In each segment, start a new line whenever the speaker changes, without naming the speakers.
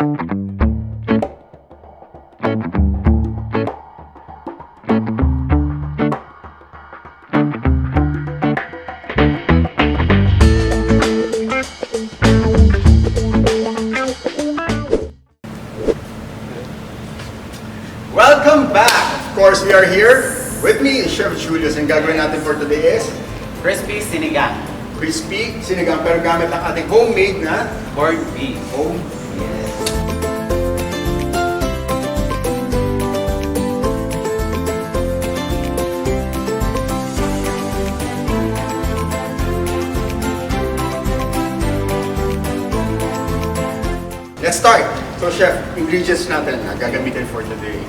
Welcome back! Of course, we are here. With me is Chef Julius. Ang gagawin natin for today is
Crispy Sinigang.
crispy sinigang, pero gamit ang ating homemade na
Corned beef.
Yes. Let's start. So chef, ingredients natin na gagamitin for today.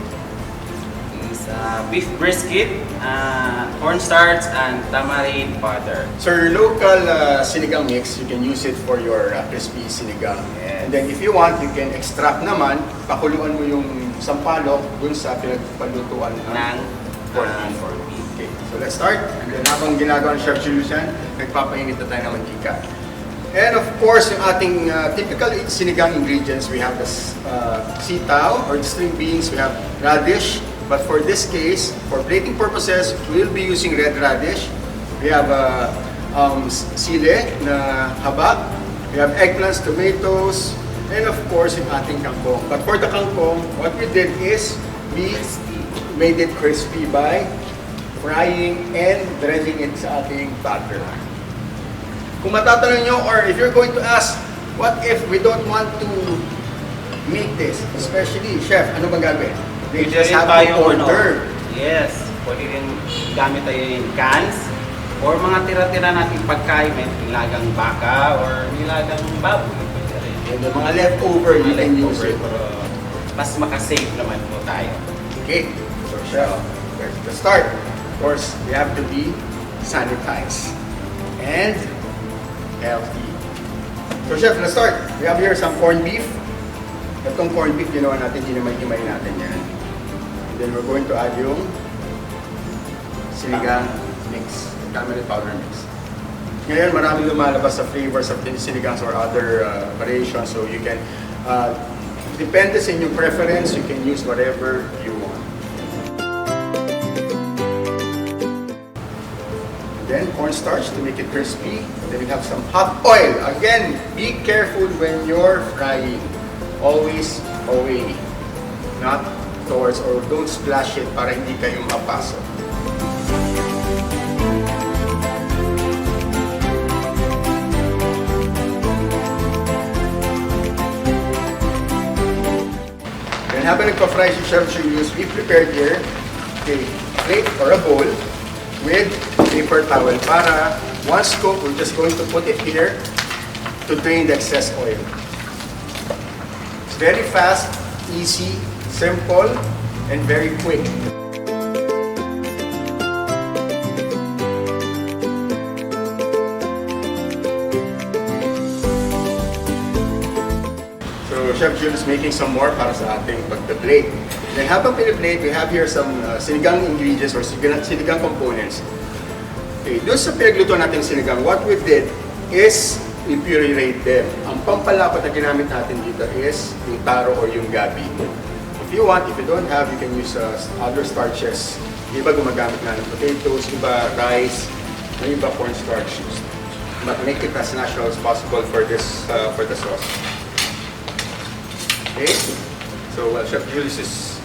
Is beef brisket, cornstarch, and tamarind powder.
So your local sinigang mix, you can use it for your crispy sinigang.
Yes.
And then if you want, you can extract naman, pakuluan mo yung sampalok dun sa pinagpalutuan ng
corned beef.
Okay, so let's start. And then habang ginagawa ng Chef Julius yan, nagpapainit na tayo ng mantika. And of course, yung ating typical sinigang ingredients, we have the sitaw or the string beans, we have radish. But for this case, for plating purposes, we'll be using red radish. We have sile na haba. We have eggplants, tomatoes, and of course, yung ating kangkong. But for the kangkong, what we did is we made it crispy by frying and dredging it sa ating batter. Kung matatanong nyo, or if you're going to ask, what if we don't want to make this? Especially, chef, ano bang gagawin? They just have to order.
Yes, pwede rin gamit tayo yung cans or mga tira-tira nating pagkain, may nilagang baka or nilagang baboy.
And the mga leftover, you can use it.
Pero mas makasave naman po tayo.
Okay, so chef, let's start. Of course, we have to be sanitized and healthy. So chef, let's start. We have here some corned beef. Itong corned beef, ginawa natin, hinimay-himay natin yan. And then we're going to add yung sinigang mix, tamarind powder mix. Ngayon, maraming lumalabas sa flavors of sinigangs or other variations. So you can, depende sa inyong preference, you can use whatever you want. Then cornstarch to make it crispy. Then we have some hot oil. Again, be careful when you're frying. Always away, not towards, or don't splash it para hindi kayo mapasok. Then habang nagpa-fry si Chef Julius, we prepared here a plate or a bowl with paper towel para once cooked, we're just going to put it here to drain the excess oil. It's very fast, easy, simple, and very quick. So Chef Julius is making some more para sa ating pagpa-plate. Then habang piniplate, we have here some sinigang ingredients or sinigang components. Okay, doon sa pinagluto natin sinigang, what we did is we pureed them. Ang pampalapot na ginamit natin dito is yung taro or yung gabi. If you want, if you don't have, you can use other starches. Iba gumagamit na ng potatoes, iba rice, may iba cornstarch. But make it as natural as possible for this for the sauce. Okay, so while Chef Julius is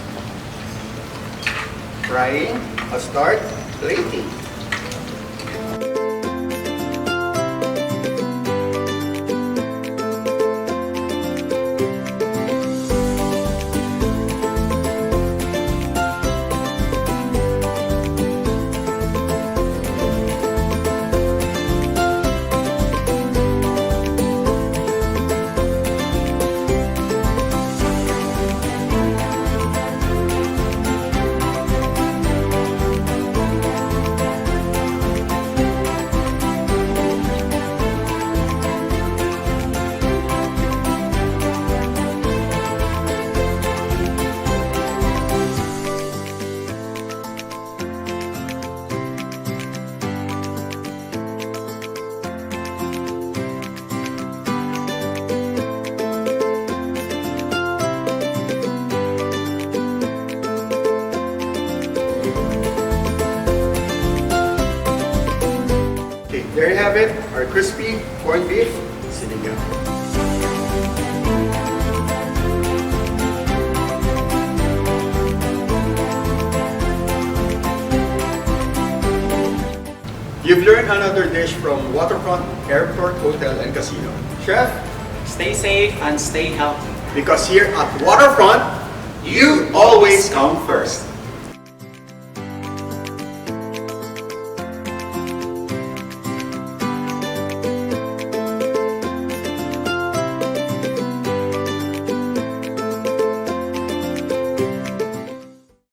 frying, I'll start plating. have it, our crispy corned beef sinigang. You've learned another dish from Waterfront Airport Hotel and Casino. Chef,
Stay safe and stay healthy.
because here at Waterfront, you always come first.